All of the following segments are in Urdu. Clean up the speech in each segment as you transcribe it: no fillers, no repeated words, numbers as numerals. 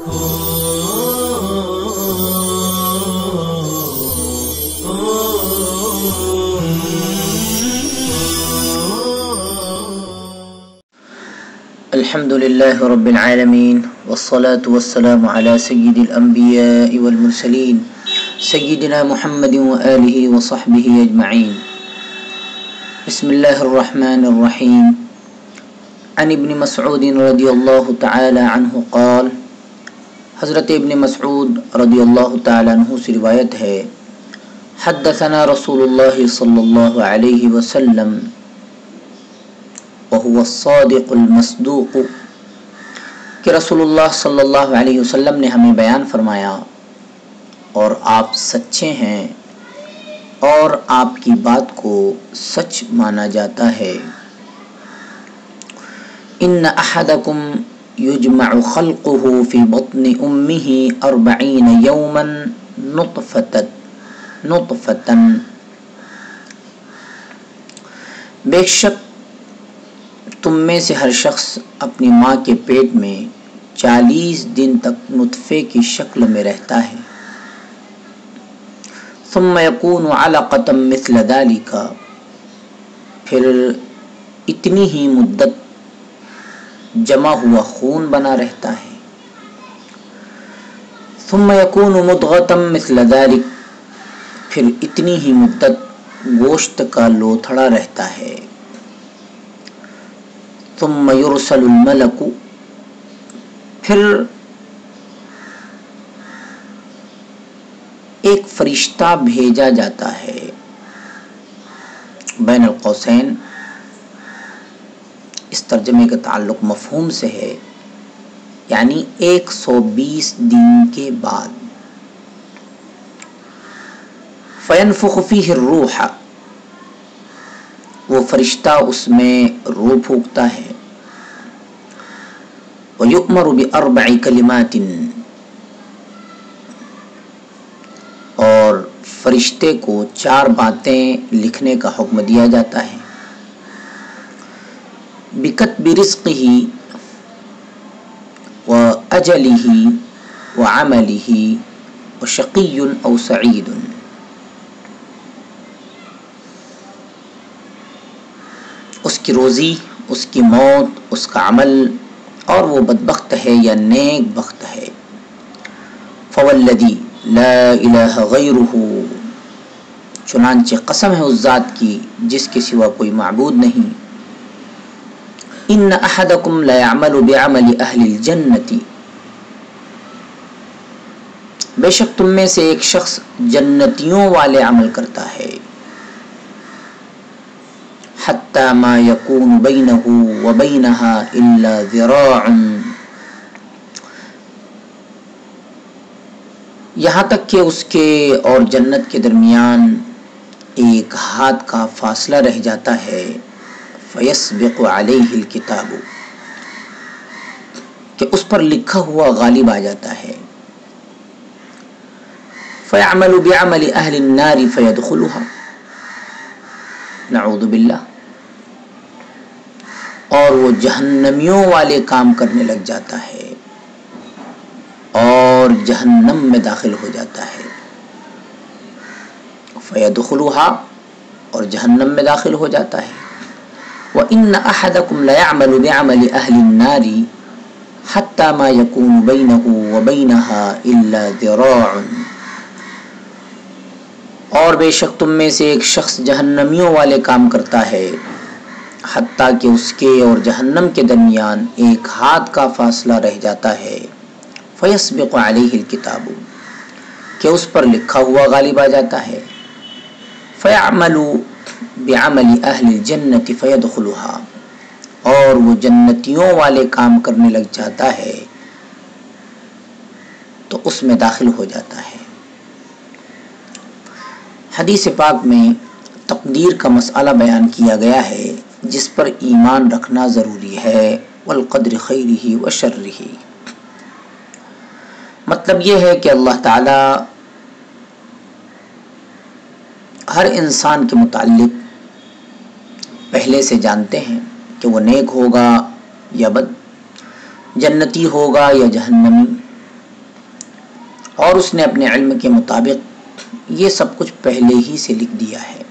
الحمد لله رب العالمين والصلاة والسلام على سيد الأنبياء والمرسلين سيدنا محمد وآله وصحبه أجمعين. بسم الله الرحمن الرحيم. عن ابن مسعود رضي الله تعالى عنه قال، حضرت ابن مسعود رضی اللہ تعالی عنہ سے روایت ہے، حدثنا رسول اللہ صلی اللہ علیہ وسلم وهو الصادق المصدوق، کہ رسول اللہ صلی اللہ علیہ وسلم نے ہمیں بیان فرمایا اور آپ سچے ہیں اور آپ کی بات کو سچ مانا جاتا ہے. ان احدکم یجمع خلقه فی بطن امه 40 یوما نطفة، بے شک تم میں سے ہر شخص اپنی ماں کے پیٹ میں 40 دن تک نطفے کی شکل میں رہتا ہے. ثم يكون علقة مثل ذلك، پھر اتنی ہی مدت جمع ہوا خون بنا رہتا ہے. ثم يكون مضغة مثل ذلك، پھر اتنی ہی مدت گوشت کا لوتھڑا رہتا ہے. ثم يرسل الملک، پھر ایک فرشتہ بھیجا جاتا ہے. بین القوسین اس ترجمے کا تعلق مفہوم سے ہے، یعنی 120 دن کے بعد. فینفخ فیہ الروح، وہ فرشتہ اس میں روح پھونکتا ہے. وَيُؤْمَرُ بِأَرْبَعِ كَلِمَاتٍ، اور فرشتے کو 4 باتیں لکھنے کا حکم دیا جاتا ہے. بِكَتْبِ رِزْقِهِ وَأَجَلِهِ وَعَمَلِهِ وَشَقِيٌّ أَوْ سَعِيدٌ، اس کی روزی، اس کی موت، اس کا عمل، اور وہ بدبخت ہے یا نیک بخت ہے. فوالذی لا الہ غیرہ، چنانچہ قسم ہے اس ذات کی جس کے سوا کوئی معبود نہیں. ان احدکم لیعمل بعمل اہل الجنۃ، بے شک تم میں سے ایک شخص جنتیوں والے عمل کرتا ہے. حتی ما یکون بینہ وبینہا الا ذراع، یہاں تک کہ اس کے اور جنت کے درمیان ایک ہاتھ کا فاصلہ رہ جاتا ہے. فیسبق علیہ الکتاب، کہ اس پر لکھا ہوا غالب آ جاتا ہے. فیعمل بعمل اہل النار فیدخلها، نعوذ باللہ، اور وہ جہنمیوں والے کام کرنے لگ جاتا ہے اور جہنم میں داخل ہو جاتا ہے. فیدخلها، اور جہنم میں داخل ہو جاتا ہے. وَإِنَّ أَحَدَكُمْ لَيَعْمَلُ بِعَمَلِ أَهْلِ النَّارِ حَتَّى مَا يَكُونُ بَيْنَهُ وَبَيْنَهَا إِلَّا ذِرَاعٌ، اور بے شک تم میں سے ایک شخص جہنمیوں والے کام کرتا ہے حتیٰ کہ اس کے اور جہنم کے درمیان ایک ہاتھ کا فاصلہ رہ جاتا ہے. فَيَسْبِقُ عَلَيْهِ الْكِتَابُ، کہ اس پر لکھا ہوا غالب آ جاتا ہے. فَيَعْمَلُ بعمل اہل الجنت فیدخلها، اور وہ جنتیوں والے کام کرنے لگ جاتا ہے تو اس میں داخل ہو جاتا ہے. حدیث پاک میں تقدیر کا مسئلہ بیان کیا گیا ہے جس پر ایمان رکھنا ضروری ہے. والقدر خیرہ وشرہ، مطلب یہ ہے کہ اللہ تعالی ہر انسان کے متعلق پہلے سے جانتے ہیں کہ وہ نیک ہوگا یا بد، جنتی ہوگا یا جہنمی، اور اس نے اپنے علم کے مطابق یہ سب کچھ پہلے ہی سے لکھ دیا ہے۔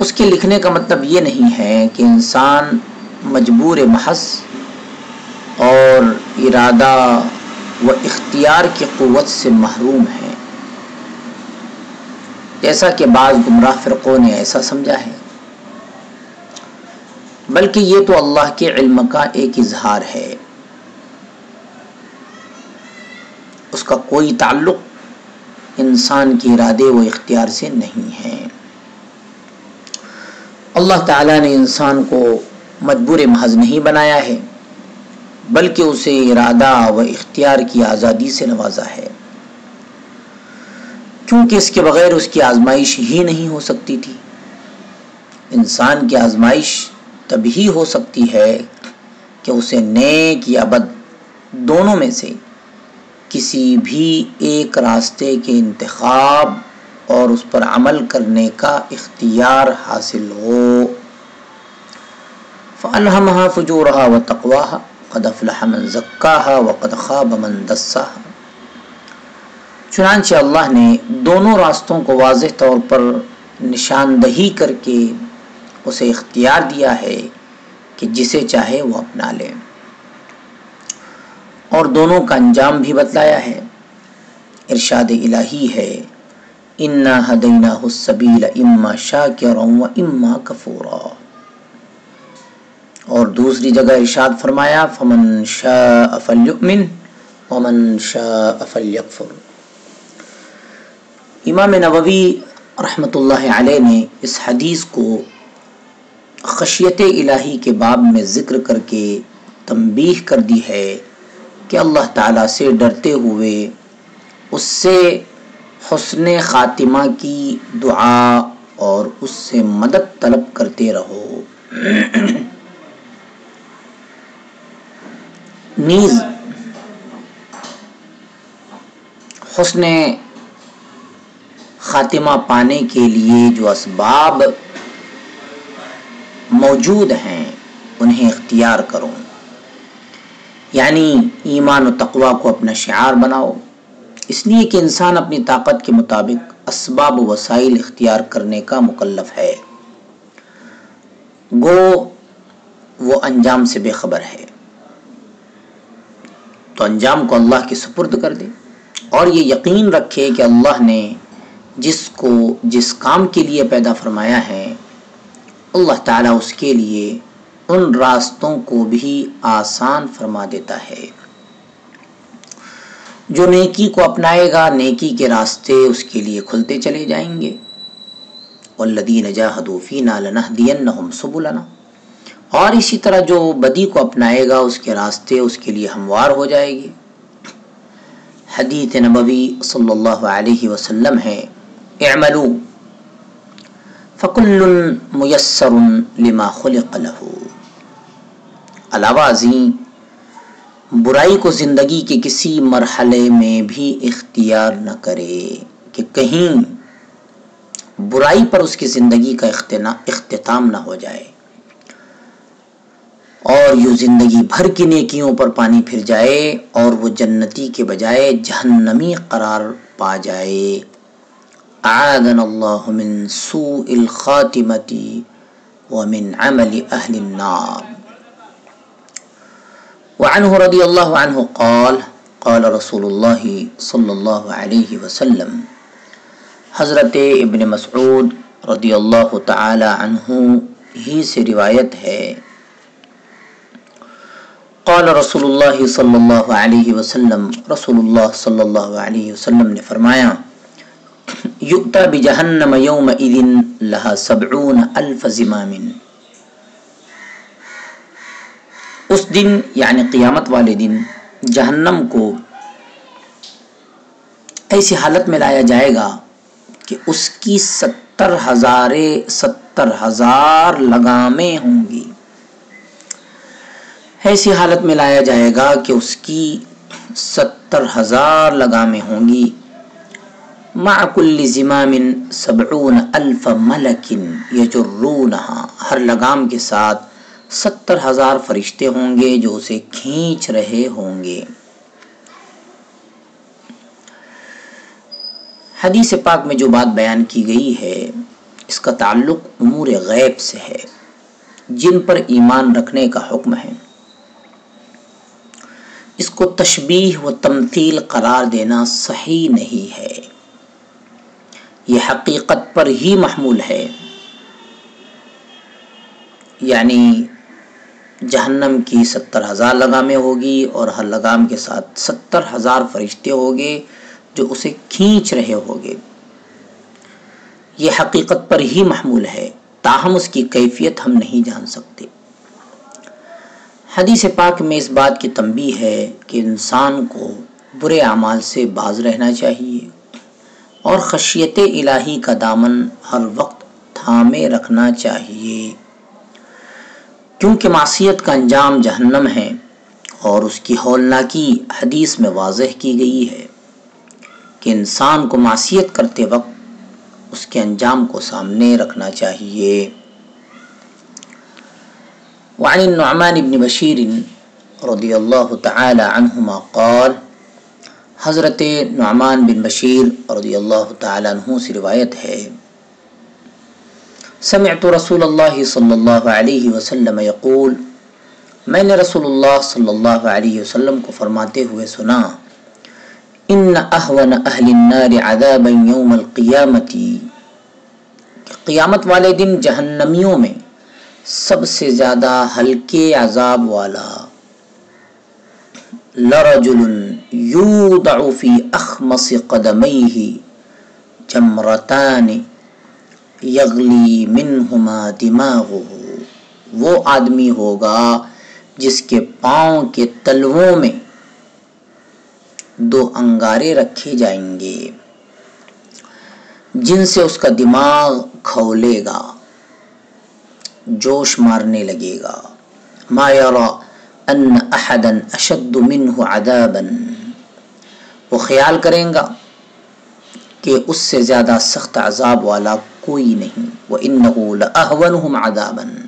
اس کے لکھنے کا مطلب یہ نہیں ہے کہ انسان مجبور محض اور ارادہ و اختیار کی قوت سے محروم ہے، جیسا کہ بعض گمراہ فرقوں نے ایسا سمجھا ہے، بلکہ یہ تو اللہ کے علم کا ایک اظہار ہے، اس کا کوئی تعلق انسان کے ارادے و اختیار سے نہیں ہے۔ اللہ تعالیٰ نے انسان کو مجبور محض نہیں بنایا ہے، بلکہ اسے ارادہ و اختیار کی آزادی سے نوازا ہے، کیونکہ اس کے بغیر اس کی آزمائش ہی نہیں ہو سکتی تھی۔ انسان کی آزمائش تبھی ہو سکتی ہے کہ اسے نیک یا بد دونوں میں سے کسی بھی ایک راستے کے انتخاب اور اس پر عمل کرنے کا اختیار حاصل ہو۔ فَأَلْهَمَهَا فُجُورَهَا وَتَقْوَاهَا قَدْ أَفْلَحَ مَنْ زَكَّاهَا وَقَدْ خَابَ مَنْ دَسَّاهَا۔ چنانچہ اللہ نے دونوں راستوں کو واضح طور پر نشاندہی کر کے اسے اختیار دیا ہے کہ جسے چاہے وہ اپنا لے، اور دونوں کا انجام بھی بتلایا ہے۔ ارشاد الہی ہے اِنَّا هَدَيْنَاهُ السَّبِيلَ إِمَّا شَاكِرًا وَإِمَّا كَفُورًا، اور دوسری جگہ ارشاد فرمایا فَمَنْ شَاءَ فَلْيُؤْمِنْ وَمَنْ شَاءَ فَلْيَكْفُرْ۔ امام نووی رحمۃ اللہ علیہ نے اس حدیث کو خشیت الہی کے باب میں ذکر کر کے تنبیہ کر دی ہے کہ اللہ تعالیٰ سے ڈرتے ہوئے اس سے حسن خاتمہ کی دعا اور اس سے مدد طلب کرتے رہو۔ نیز حسن خاتمہ پانے کے لیے جو اسباب موجود ہیں انہیں اختیار کرو، یعنی ایمان و تقوی کو اپنا شعار بناؤ، اس لیے کہ انسان اپنی طاقت کے مطابق اسباب و وسائل اختیار کرنے کا مکلف ہے، گو وہ انجام سے بے خبر ہے، تو انجام کو اللہ کے سپرد کر دے، اور یہ یقین رکھے کہ اللہ نے جس کو جس کام کے لیے پیدا فرمایا ہے اللہ تعالیٰ اس کے لیے ان راستوں کو بھی آسان فرما دیتا ہے۔ جو نیکی کو اپنائے گا نیکی کے راستے اس کے لیے کھلتے چلے جائیں گے، وَالَّذِينَ جَاهَدُوا فِينَا لَنَهْدِيَنَّهُمْ سُبُلَنَا، اور اسی طرح جو بدی کو اپنائے گا اس کے راستے اس کے لیے ہموار ہو جائے گی۔ حدیث نبوی صلی اللہ علیہ وسلم ہے اعملوا فَكُلٌّ مُيَسَّرٌ لِمَا خُلِقَ لَهُ۔ علاوہ ازیں برائی کو زندگی کے کسی مرحلے میں بھی اختیار نہ کرے کہ کہیں برائی پر اس کی زندگی کا اختتام نہ ہو جائے اور یوں زندگی بھر کی نیکیوں پر پانی پھر جائے اور وہ جنتی کے بجائے جہنمی قرار پا جائے۔ اعاذنا اللہ من سوء الخاتمۃ ومن عمل اہل النار۔ وعنہ رضی اللہ عنہ قال قال رسول اللہ صلی اللہ علیہ وسلم، حضرت ابن مسعود رضی اللہ تعالی عنہ ہی سے روایت ہے، قال رسول اللہ صلی اللہ علیہ وسلم، رسول اللہ صلی اللہ علیہ وسلم نے فرمایا یؤتی بجہنم یومئذ لہا 70,000 زمام، اس دن یعنی قیامت والے دن جہنم کو ایسی حالت میں لایا جائے گا کہ اس کی 70,000 لگامیں ہوں گی، ایسی حالت میں لایا جائے گا کہ اس کی 70,000 لگامیں ہوں گی، مع کل زمام 70,000 ملک یجرونہا، ہر لگام کے ساتھ 70,000 فرشتے ہوں گے جو اسے کھینچ رہے ہوں گے۔ حدیث پاک میں جو بات بیان کی گئی ہے اس کا تعلق امور غیب سے ہے جن پر ایمان رکھنے کا حکم ہے. اس کو تشبیہ و تمثیل قرار دینا صحیح نہیں ہے. یہ حقیقت پر ہی محمول ہے. یعنی جہنم کی 70,000 لگامیں ہوگی اور ہر لگام کے ساتھ 70,000 فرشتے ہوگے جو اسے کھینچ رہے ہوگے. یہ حقیقت پر ہی محمول ہے تاہم اس کی کیفیت ہم نہیں جان سکتے. حدیث پاک میں اس بات کی تنبیہ ہے کہ انسان کو برے اعمال سے باز رہنا چاہیے اور خشیت الہی کا دامن ہر وقت تھامے رکھنا چاہیے، کیونکہ معصیت کا انجام جہنم ہے اور اس کی ہولناکی حدیث میں واضح کی گئی ہے کہ انسان کو معصیت کرتے وقت اس کے انجام کو سامنے رکھنا چاہیے. وعن النعمان بن بشیر رضی اللہ تعالی عنہما قال، حضرت نعمان بن بشیر رضی اللہ تعالی عنہ سے روایت ہے، سمعت رسول اللہ صلی اللہ علیہ وسلم یقول، میں نے رسول اللہ صلی اللہ علیہ وسلم کو فرماتے ہوئے سنا، ان اہون اہل النار عذابا یوم القیامت، قیامت والے دن جہنمیوں میں سب سے زیادہ ہلکے عذاب والا لرجل یوضع فی اخمص قدمیہ جمرتان یغلی منہما دماغہ، وہ آدمی ہوگا جس کے پاؤں کے تلووں میں 2 انگارے رکھے جائیں گے جن سے اس کا دماغ کھولے گا، جوش مارنے لگے گا. ما یرا ان احدا اشد منہ عذابا، وہ خیال کریں گا کہ اس سے زیادہ سخت عذاب والا کوئی نہیں. وَإِنَّهُ لَأَهْوَنُهُمْ عَذَابًا،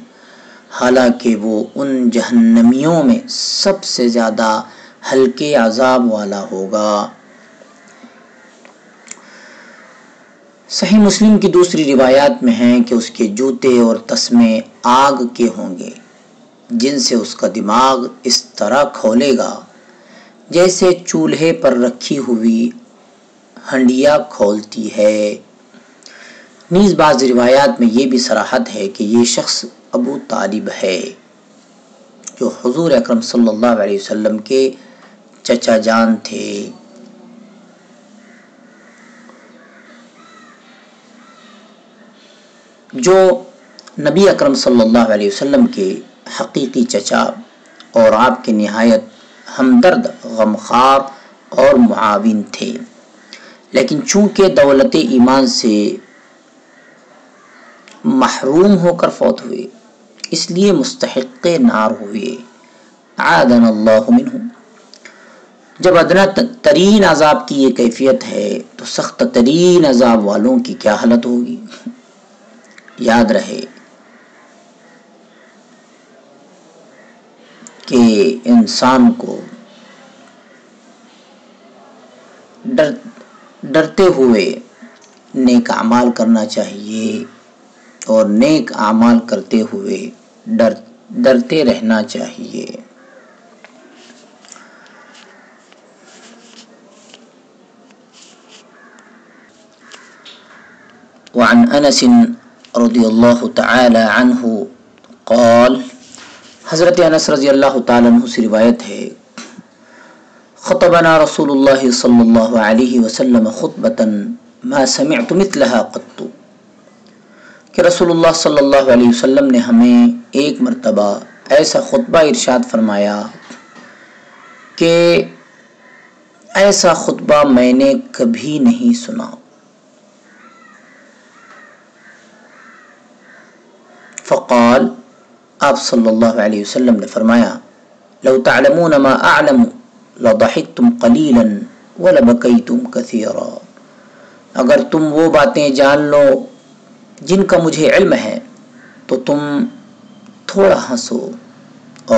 حالانکہ وہ ان جہنمیوں میں سب سے زیادہ ہلکے عذاب والا ہوگا. صحیح مسلم کی دوسری روایات میں ہیں کہ اس کے جوتے اور تسمے آگ کے ہوں گے جن سے اس کا دماغ اس طرح کھولے گا جیسے چولہے پر رکھی ہوئی ہنڈیا کھولتی ہے. نیز بعض روایات میں یہ بھی صراحت ہے کہ یہ شخص ابو طالب ہے جو حضور اکرم صلی اللہ علیہ وسلم کے چچا جان تھے. جو نبی اکرم صلی اللہ علیہ وسلم کے حقیقی چچا اور آپ کے نہایت ہمدرد، غمخوار اور معاون تھے، لیکن چونکہ دولت ایمان سے محروم ہو کر فوت ہوئے اس لیے مستحق نار ہوئے. اعاذنا اللہ منہ. جب ادنا ترین عذاب کی یہ کیفیت ہے تو سخت ترین عذاب والوں کی کیا حالت ہوگی. یاد رہے کہ انسان کو ڈرتے ہوئے نیک اعمال کرنا چاہیے اور نیک اعمال کرتے ہوئے ڈرتے رہنا چاہیے. وعن انس رضی اللہ تعالی عنہ قال، حضرت انس رضی اللہ تعالی عنہ سے روایت ہے، خطبنا رسول اللہ صلی اللہ علیہ وسلم خطبۃ ما سمعت مثلها قط، کہ رسول اللہ صلی اللہ علیہ وسلم نے ہمیں ایک مرتبہ ایسا خطبہ ارشاد فرمایا کہ ایسا خطبہ میں نے کبھی نہیں سنا. فقال، آپ صلی اللہ علیہ وسلم نے فرمایا، لو تعلمون ما اعلم لضحكتم قليلا ولبكيتم كثيرا، اگر تم وہ باتیں جان لو جن کا مجھے علم ہے تو تم تھوڑا ہنسو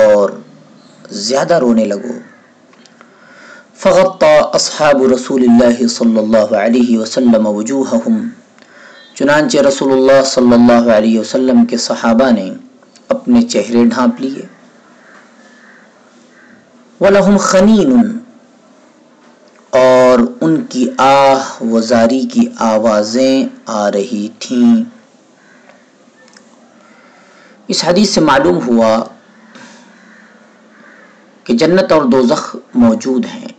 اور زیادہ رونے لگو. فغطى اصحاب رسول اللہ صلی اللہ علیہ وسلم وجوہہم، چنانچہ رسول اللہ صلی اللہ علیہ وسلم کے صحابہ نے اپنے چہرے ڈھانپ لیے. وَلَهُمْ خَنِينٌ، اور ان کی آہ و زاری کی آوازیں آ رہی تھیں. اس حدیث سے معلوم ہوا کہ جنت اور دوزخ موجود ہیں.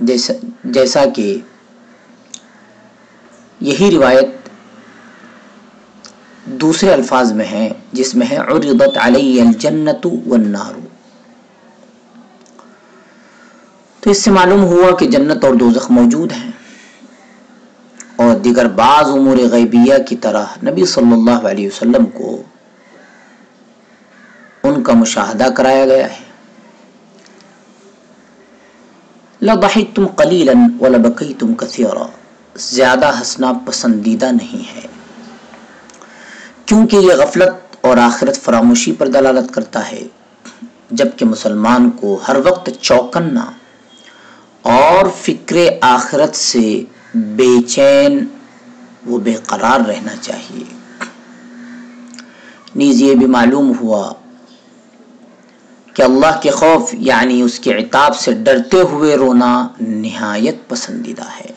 جیسا کہ یہی روایت دوسرے الفاظ میں ہے جس میں ہے عرضت علی الجنت والنار. تو اس سے معلوم ہوا کہ جنت اور دوزخ موجود ہیں، اور دیگر بعض امور غیبیہ کی طرح نبی صلی اللہ علیہ وسلم کو ان کا مشاہدہ کرایا گیا ہے. لَضَحِكْتُمْ قَلِيلًا وَلَبَكَيْتُمْ كَثِيرًا، زیادہ ہنسنا پسندیدہ نہیں ہے، کیونکہ یہ غفلت اور آخرت فراموشی پر دلالت کرتا ہے، جبکہ مسلمان کو ہر وقت چوکنا اور فکر آخرت سے بے چین و بے قرار رہنا چاہیے. نیز یہ بھی معلوم ہوا کہ اللہ کے خوف یعنی اس کے عتاب سے ڈرتے ہوئے رونا نہایت پسندیدہ ہے،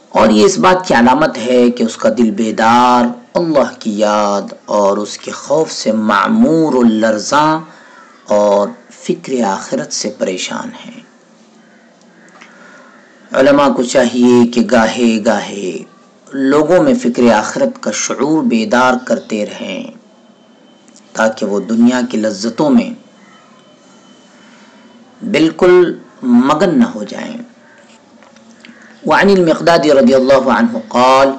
اور یہ اس بات کی علامت ہے کہ اس کا دل بیدار اللہ کی یاد اور اس کے خوف سے معمور و لرزاں اور فکر آخرت سے پریشان ہے. علماء کو چاہیے کہ گاہے گاہے لوگوں میں فکر آخرت کا شعور بیدار کرتے رہیں، تاکہ وہ دنیا کی لذتوں میں بالکل مگن نہ ہو جائیں. وعن المقداد رضی اللہ عنہ قال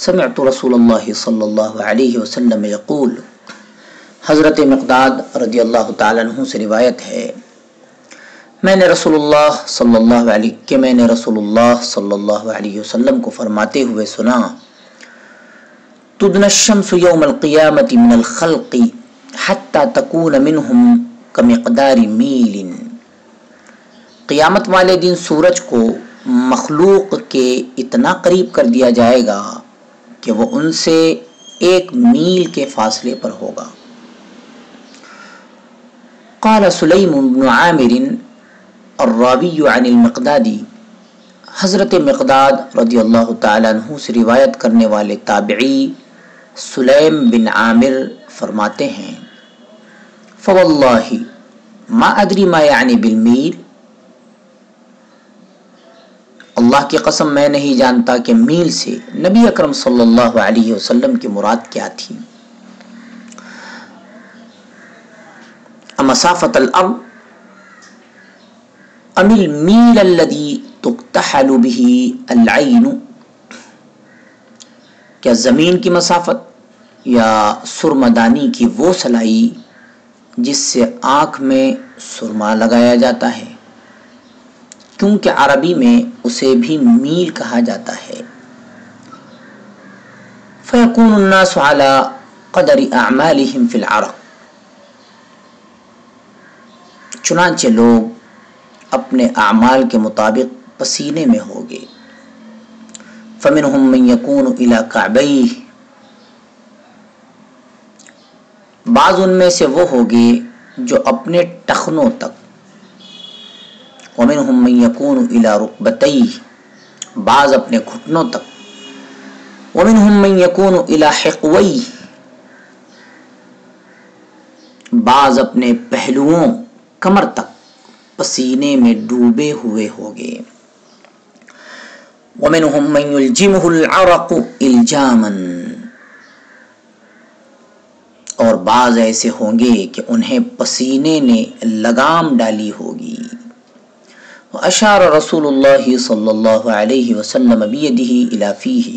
سمعت رسول اللہ صلی اللہ علیہ وسلم یقول، حضرت مقداد رضی اللہ تعالیٰ عنہ سے روایت ہے میں نے رسول اللہ صلی اللہ علیہ وسلم کو فرماتے ہوئے سنا، تدنى الشمس يوم القيامة من الخلق حتى تكون منهم كمقدار میل. قیامت والے دن سورج کو مخلوق کے اتنا قریب کر دیا جائے گا کہ وہ ان سے 1 میل کے فاصلے پر ہوگا. قال سلیم بن عامر الراوی عن المقدادی، حضرت مقداد رضی اللہ تعالیٰ عنہ سے روایت کرنے والے تابعی سلیم بن عامر فرماتے ہیں، فواللہ ما ادری ما یعنی بالمیل، اللہ کی قسم میں نہیں جانتا کہ میل سے نبی اکرم صلی اللہ علیہ وسلم کی مراد کیا تھی. مسافت الارض ام المیل الذی تقتحل به العین، کیا زمین کی مسافت یا سرمدانی کی وہ سلائی جس سے آنکھ میں سرما لگایا جاتا ہے، کیونکہ عربی میں اسے بھی میل کہا جاتا ہے. فیکون الناس علی قدر اعمالہم فی العرق، چنانچہ لوگ اپنے اعمال کے مطابق پسینے میں ہوگے. فمنہم من یکون الی کعبیہ، بعض ان میں سے وہ ہوگے جو اپنے ٹخنوں تک، ومنہم من یکون الی رکبتیہ، بعض اپنے گھٹنوں تک، ومنہم من یکون الی حقویہ، بعض اپنے پہلوؤں کمر تک پسینے میں ڈوبے ہوئے ہوگے. ومنہم من یلجمہ العرق الجاما، اور بعض ایسے ہوں گے کہ انہیں پسینے نے لگام ڈالی ہوگی. واشار رسول اللہ صلی اللہ علیہ وسلم بیدہ الی فیہ،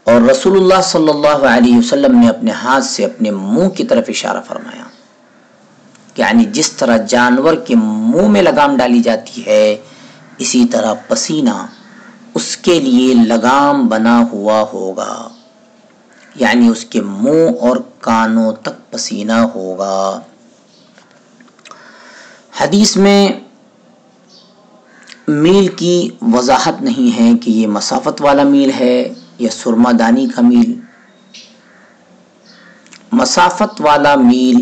اور رسول اللہ صلی اللہ علیہ وسلم نے اپنے ہاتھ سے اپنے منہ کی طرف اشارہ فرمایا، یعنی جس طرح جانور کے منہ میں لگام ڈالی جاتی ہے اسی طرح پسینہ اس کے لیے لگام بنا ہوا ہوگا، یعنی اس کے منہ اور کانوں تک پسینہ ہوگا. حدیث میں میل کی وضاحت نہیں ہے کہ یہ مسافت والا میل ہے یا سرما دانی کا میل. مسافت والا میل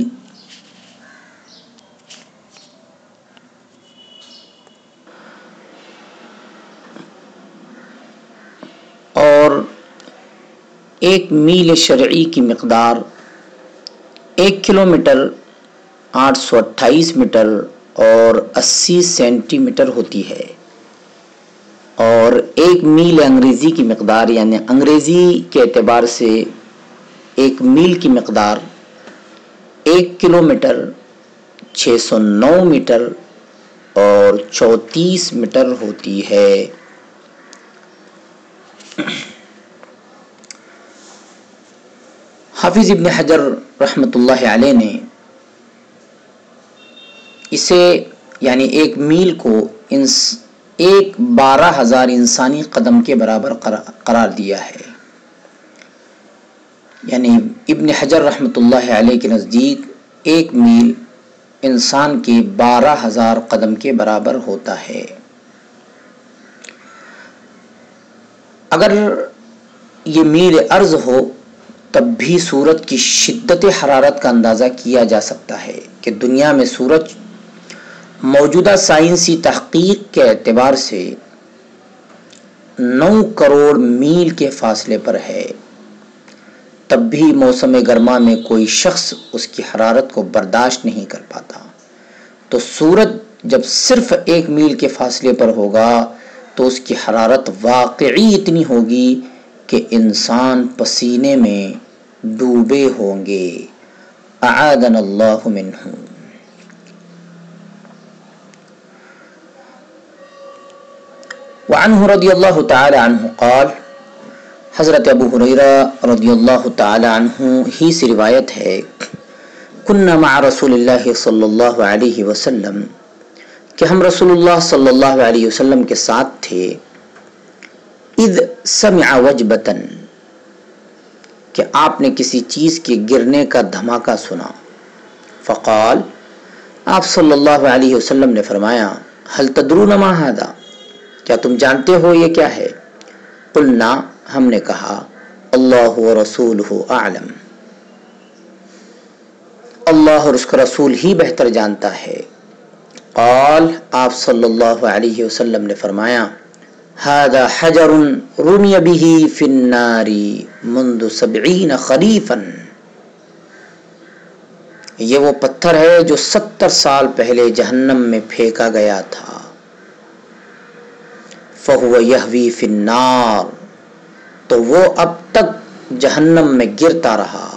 اور ایک میل شرعی کی مقدار 1 کلومیٹر 828 میٹر اور 80 سینٹی میٹر ہوتی ہے، اور ایک میل انگریزی کی مقدار یعنی انگریزی کے اعتبار سے ایک میل کی مقدار 1 کلومیٹر 609 میٹر اور 34 میٹر ہوتی ہے. حافظ ابن حجر رحمۃ اللہ علیہ نے اسے یعنی ایک میل کو 12,000 انسانی قدم کے برابر قرار دیا ہے. یعنی ابن حجر رحمۃ اللہ علیہ کے نزدیک ایک میل انسان کے 12,000 قدم کے برابر ہوتا ہے. اگر یہ میل عرض ہو تب بھی سورج کی شدت حرارت کا اندازہ کیا جا سکتا ہے کہ دنیا میں سورج موجودہ سائنسی تحقیق کے اعتبار سے 9 کروڑ میل کے فاصلے پر ہے. تب بھی موسم گرما میں کوئی شخص اس کی حرارت کو برداشت نہیں کر پاتا. تو سورج جب صرف 1 میل کے فاصلے پر ہوگا تو اس کی حرارت واقعی اتنی ہوگی کہ انسان پسینے میں ڈوبے ہوں گے. اعاذنا اللہ منہ. وعنہ رضی اللہ تعالی عنہ قال، حضرت ابو ہریرہ رضی اللہ تعالی عنہ ہی سے روایت ہے، کننا مع رسول اللہ صلی اللہ علیہ وسلم، کہ ہم رسول اللہ صلی اللہ علیہ وسلم کے ساتھ تھے، اذ سمع وجبتا، کہ آپ نے کسی چیز کے گرنے کا دھماکہ سنا. فقال، آپ صلی اللہ علیہ وسلم نے فرمایا، هل تدرون ما هذا، کیا تم جانتے ہو یہ کیا ہے؟ قلنا، ہم نے کہا، اللہ ورسولہ اعلم، اللہ اور اس کا رسول ہی بہتر جانتا ہے. قال، آپ صلی اللہ علیہ وسلم نے فرمایا، هذا حجر رمی به فی النار منذ 70 خریفا، یہ وہ پتھر ہے جو 70 سال پہلے جہنم میں پھینکا گیا تھا. فهو یهوی فی النار، تو وہ اب تک جہنم میں گرتا رہا.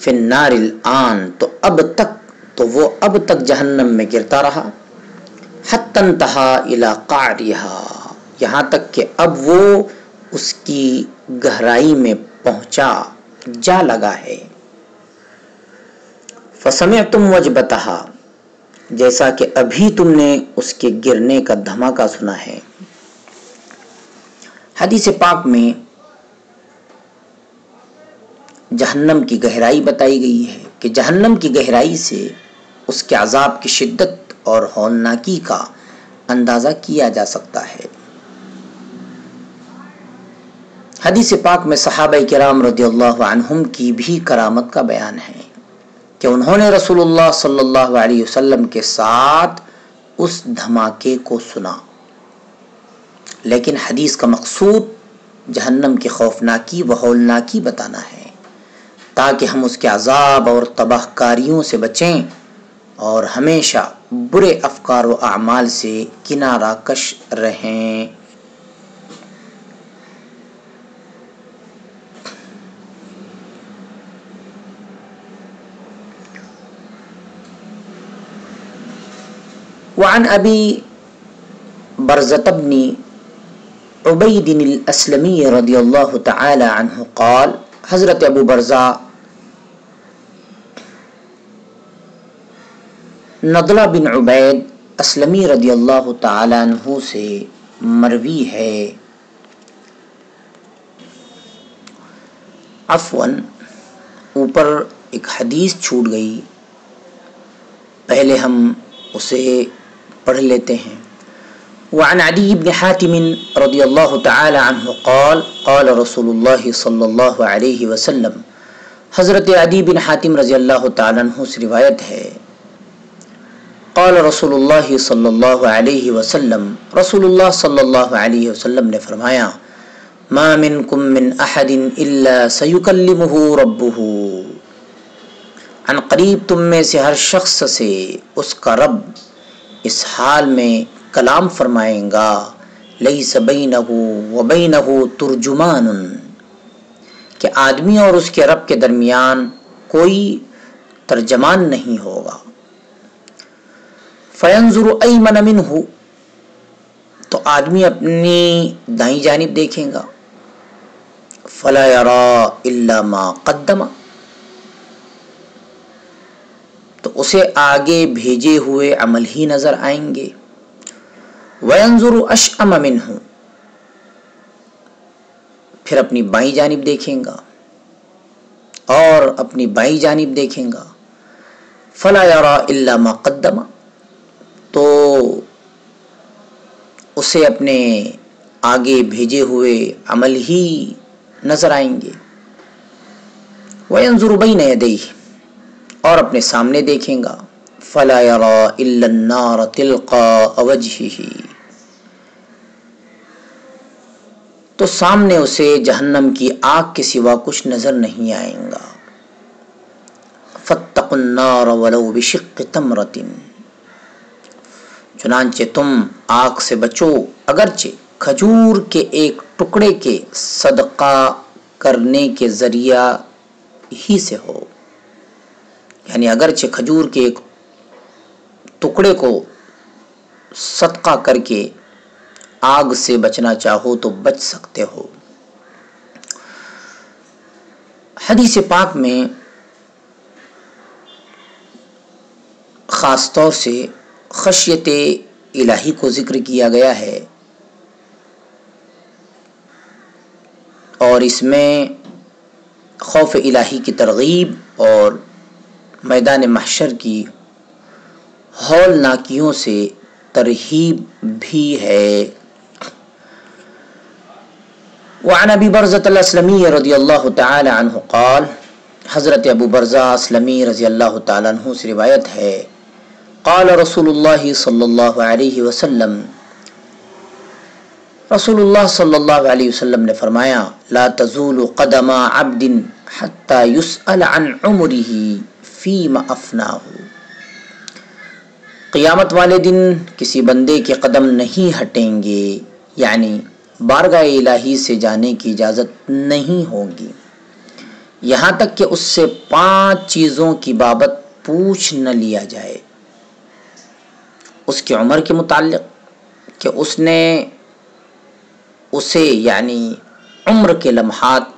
فی النار الان، تو وہ اب تک جہنم میں گرتا رہا. حتی انتہا الی قعرها، یہاں تک کہ اب وہ اس کی گہرائی میں پہنچا، جا لگا ہے. فسمعتم وجبتها، جیسا کہ ابھی تم نے اس کے گرنے کا دھماکہ سنا ہے. حدیث پاک میں جہنم کی گہرائی بتائی گئی ہے کہ جہنم کی گہرائی سے اس کے عذاب کی شدت اور ہولناکی کا اندازہ کیا جا سکتا ہے. حدیث پاک میں صحابہ کرام رضی اللہ عنہم کی بھی کرامت کا بیان ہے کہ انہوں نے رسول اللہ صلی اللہ علیہ وسلم کے ساتھ اس دھماکے کو سنا. لیکن حدیث کا مقصود جہنم کی خوفناکی و ہولناکی بتانا ہے تاکہ ہم اس کے عذاب اور تباہ کاریوں سے بچیں اور ہمیشہ برے افکار و اعمال سے کنارہ کش رہیں. وعن ابی برزة بن عبید الاسلمی رضی اللہ تعالی عنہ قال، حضرت ابو برزہ نضلہ بن عبید اسلمی رضی اللہ تعالی عنہ سے مروی ہے. عفواً اوپر ایک حدیث چھوٹ گئی پہلے ہم اسے پڑھ لیتے ہیں۔ وعن عدی بن حاتم رضی اللہ تعالی عنہ قال قال رسول اللہ صلی اللہ علیہ وسلم، حضرت عدی بن حاتم رضی اللہ تعالی عنہ سے روایت ہے، قال رسول اللہ صلی اللہ علیہ وسلم، رسول اللہ صلی اللہ علیہ وسلم نے فرمایا، ما منکم من احد الا سیکلمہ ربہ، عن قریب تم میں سے ہر شخص سے اس کا رب اس حال میں کلام فرمائیں گا، لیس بینہ وبینہ ترجمان، کہ آدمی اور اس کے رب کے درمیان کوئی ترجمان نہیں ہوگا۔ فینظر ایمن منہ، تو آدمی اپنی دائیں جانب دیکھیں گا، فلا یری الا ما قدم، تو اسے آگے بھیجے ہوئے عمل ہی نظر آئیں گے۔ وینظر اشأم منہ، پھر اپنی بائیں جانب دیکھیں گا اور اپنی بائیں جانب دیکھیں گا، فلا یری الا ما قدم، تو اسے اپنے آگے بھیجے ہوئے عمل ہی نظر آئیں گے۔ وینظر بین یدیہ، اور اپنے سامنے دیکھیں گا، فلا یری الا النار تلقاء وجہہ، تو سامنے اسے جہنم کی آگ کے سوا کچھ نظر نہیں آئیں گا۔ فاتقوا النار ولو بشق تمرۃ، چنانچہ تم آگ سے بچو اگرچہ کھجور کے ایک ٹکڑے کے صدقہ کرنے کے ذریعہ ہی سے ہو، یعنی اگرچہ کھجور کے ایک ٹکڑے کو صدقہ کر کے آگ سے بچنا چاہو تو بچ سکتے ہو۔ حدیث پاک میں خاص طور سے خشیت الہی کو ذکر کیا گیا ہے، اور اس میں خوف الہی کی ترغیب اور میدان محشر کی ہولناکیوں سے ترہیب بھی ہے۔ وعن ابی برزۃ الاسلمی رضی اللہ تعالی عنہ قال، حضرت ابو برزہ اسلمی رضی اللہ تعالی عنہ سے روایت ہے، قال رسول اللہ صلی اللہ علیہ وسلم، رسول اللہ صلی اللہ علیہ وسلم نے فرمایا، لا تزول قدم عبد حتی یسأل عن عمرہ فیما افناہ، قیامت والے دن کسی بندے کے قدم نہیں ہٹیں گے، یعنی بارگاہ الہی سے جانے کی اجازت نہیں ہوگی یہاں تک کہ اس سے 5 چیزوں کی بابت پوچھ نہ لیا جائے۔ اس کی عمر کے متعلق کہ اس نے اسے یعنی عمر کے لمحات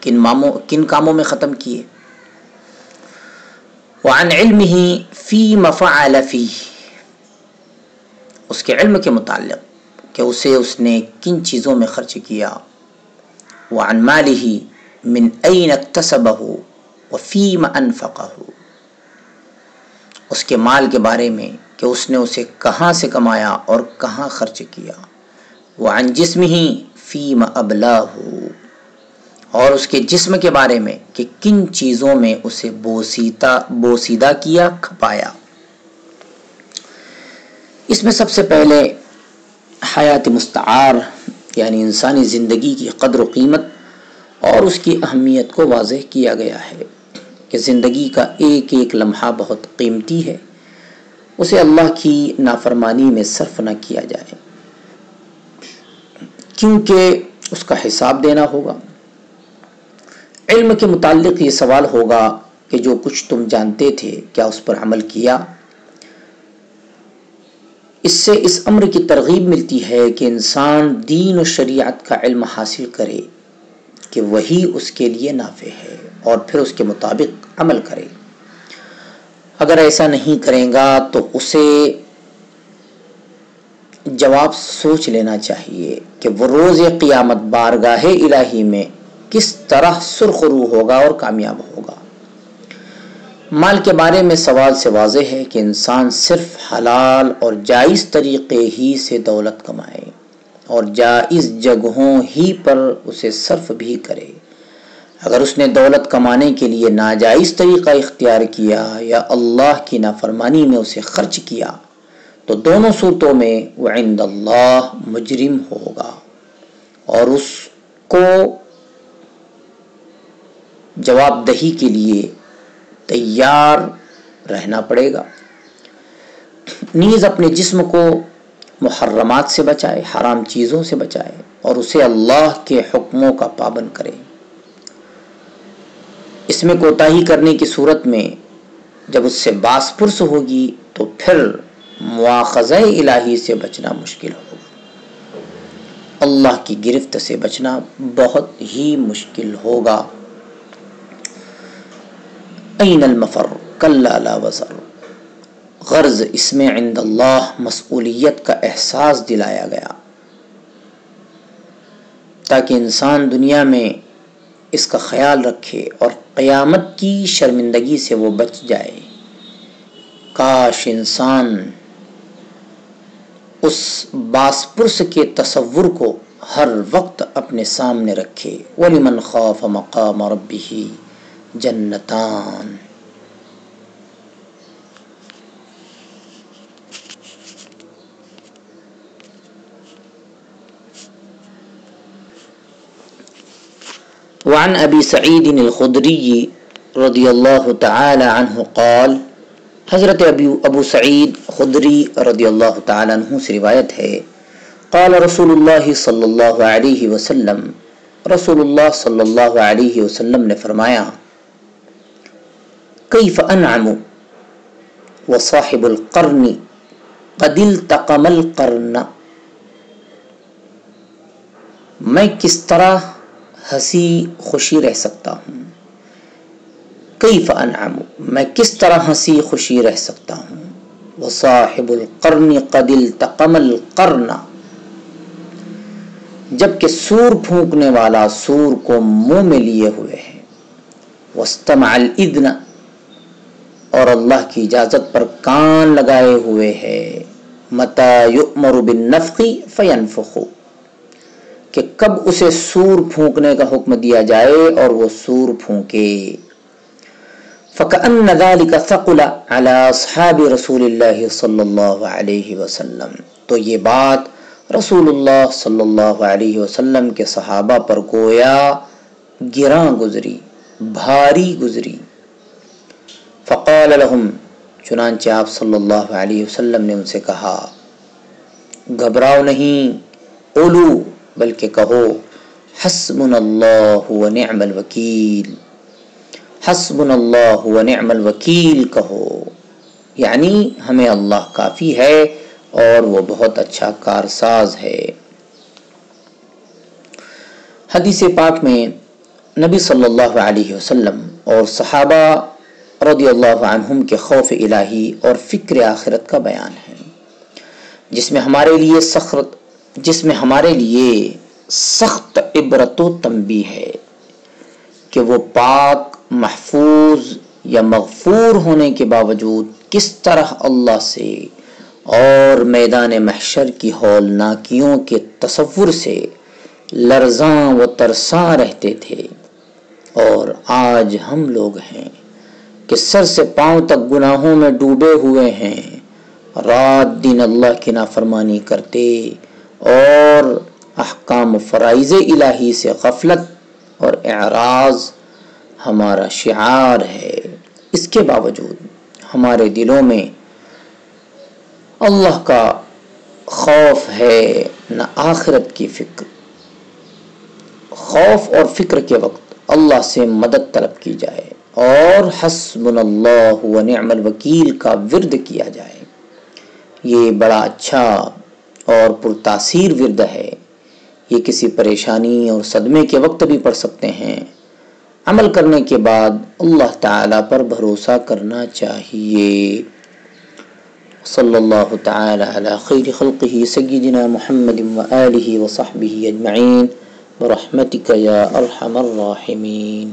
کن کاموں میں ختم کیے۔ وعن علمہ فیما فعل فیہ، اس کے علم کے متعلق کہ اسے اس نے کن چیزوں میں خرچ کیا۔ وعن مالہ من این اکتسبہ وفیما انفقہ، اس کے مال کے بارے میں کہ اس نے اسے کہاں سے کمایا اور کہاں خرچ کیا۔ وعن جسمہ فیما ابلاہ، اور اس کے جسم کے بارے میں کہ کن چیزوں میں اسے بوسیدہ کیا، کھپایا۔ اس میں سب سے پہلے حیات مستعار یعنی انسانی زندگی کی قدر و قیمت اور اس کی اہمیت کو واضح کیا گیا ہے کہ زندگی کا ایک ایک لمحہ بہت قیمتی ہے، اسے اللہ کی نافرمانی میں صرف نہ کیا جائے، کیونکہ اس کا حساب دینا ہوگا۔ علم کے متعلق یہ سوال ہوگا کہ جو کچھ تم جانتے تھے کیا اس پر عمل کیا؟ اس سے اس امر کی ترغیب ملتی ہے کہ انسان دین و شریعت کا علم حاصل کرے کہ وہی اس کے لیے نافع ہے، اور پھر اس کے مطابق عمل کرے۔ اگر ایسا نہیں کرے گا تو اسے جواب سوچ لینا چاہیے کہ وہ روز قیامت بارگاہ الہی میں کس طرح سرخ رو ہوگا اور کامیاب ہوگا۔ مال کے بارے میں سوال سے واضح ہے کہ انسان صرف حلال اور جائز طریقے ہی سے دولت کمائے اور جائز جگہوں ہی پر اسے صرف بھی کرے۔ اگر اس نے دولت کمانے کے لیے ناجائز طریقہ اختیار کیا یا اللہ کی نافرمانی میں اسے خرچ کیا تو دونوں صورتوں میں وہ عند اللہ مجرم ہوگا اور اس کو جواب دہی کے لیے تیار رہنا پڑے گا۔ نیز اپنے جسم کو محرمات سے بچائے، حرام چیزوں سے بچائے اور اسے اللہ کے حکموں کا پابند کرے۔ اس میں کوتاہی کرنے کی صورت میں جب اس سے باس پرس ہوگی تو پھر مواخذہ الہی سے بچنا مشکل ہوگا، اللہ کی گرفت سے بچنا بہت ہی مشکل ہوگا۔ این المفر کلا لا وزر، غرض اس میں عند اللہ مسئولیت کا احساس دلایا گیا تاکہ انسان دنیا میں اس کا خیال رکھے اور قیامت کی شرمندگی سے وہ بچ جائے۔ کاش انسان اس باس پرس کے تصور کو ہر وقت اپنے سامنے رکھے۔ وَلِمَنْ خَافَ مَقَامَ رَبِّهِ جَنَّتَانِ، وعن ابی سعید الخدری رضی اللہ تعالی عنہ قال، حضرت ابو سعید خدری رضی اللہ تعالی عنہ سے روایت ہے، قال رسول اللہ صلی اللہ علیہ وسلم، رسول اللہ صلی اللہ علیہ وسلم نے فرمایا، کیف انعم وصاحب القرن قد التقم القرن، میں کس طرح ہنسی خوشی رہ سکتا ہوں، کیف انعم میں کس طرح ہنسی خوشی رہ سکتا ہوں، وصاحب القرن قد التقم القرن، جبکہ سور پھونکنے والا سور کو منہ میں لیے ہوئے ہے، واستمع الاذن اور اللہ کی اجازت پر کان لگائے ہوئے ہے، متی یؤمر بالنفخ فینفخ، کہ کب اسے سور پھونکنے کا حکم دیا جائے اور وہ سور پھونکے۔ فَكَأَنَّ ذَلِكَ ثَقُلَ عَلَى أَصْحَابِ رسول اللہ صلی اللہ علیہ وسلم، تو یہ بات رسول اللہ صلی اللہ علیہ وسلم کے صحابہ پر گویا گراں گزری، بھاری گزری۔ فقال لهم، چنانچہ آپ صلی اللہ علیہ وسلم نے ان سے کہا، گھبراؤ نہیں، قولو بلکہ کہو، حسبنا اللہ ونعم الوکیل، حسبنا اللہ ونعم الوکیل کہو، یعنی ہمیں اللہ کافی ہے اور وہ بہت اچھا کارساز ہے۔ حدیث پاک میں نبی صلی اللہ علیہ وسلم اور صحابہ رضی اللہ عنہم کے خوف الہی اور فکر آخرت کا بیان ہے، جس میں ہمارے لیے سخت عبرت و تنبیہ ہے کہ وہ پاک، محفوظ یا مغفور ہونے کے باوجود کس طرح اللہ سے اور میدان محشر کی ہولناکیوں کے تصور سے لرزاں و ترساں رہتے تھے، اور آج ہم لوگ ہیں کہ سر سے پاؤں تک گناہوں میں ڈوبے ہوئے ہیں، رات دن اللہ کی نافرمانی کرتے اور احکام و فرائض الہی سے غفلت اور اعراض ہمارا شعار ہے۔ اس کے باوجود ہمارے دلوں میں اللہ کا خوف ہے، نہ آخرت کی فکر۔ خوف اور فکر کے وقت اللہ سے مدد طلب کی جائے اور حسبنا اللہ ونعم الوکیل کا ورد کیا جائے۔ یہ بڑا اچھا اور پرتاثیر ورد ہے، یہ کسی پریشانی اور صدمے کے وقت بھی پڑھ سکتے ہیں۔ عمل کرنے کے بعد اللہ تعالی پر بھروسہ کرنا چاہیے۔ صلی اللہ تعالی علی خیر خلقہ سیدنا محمد وآلہ وصحبہ اجمعین برحمتک یا ارحم الراحمین۔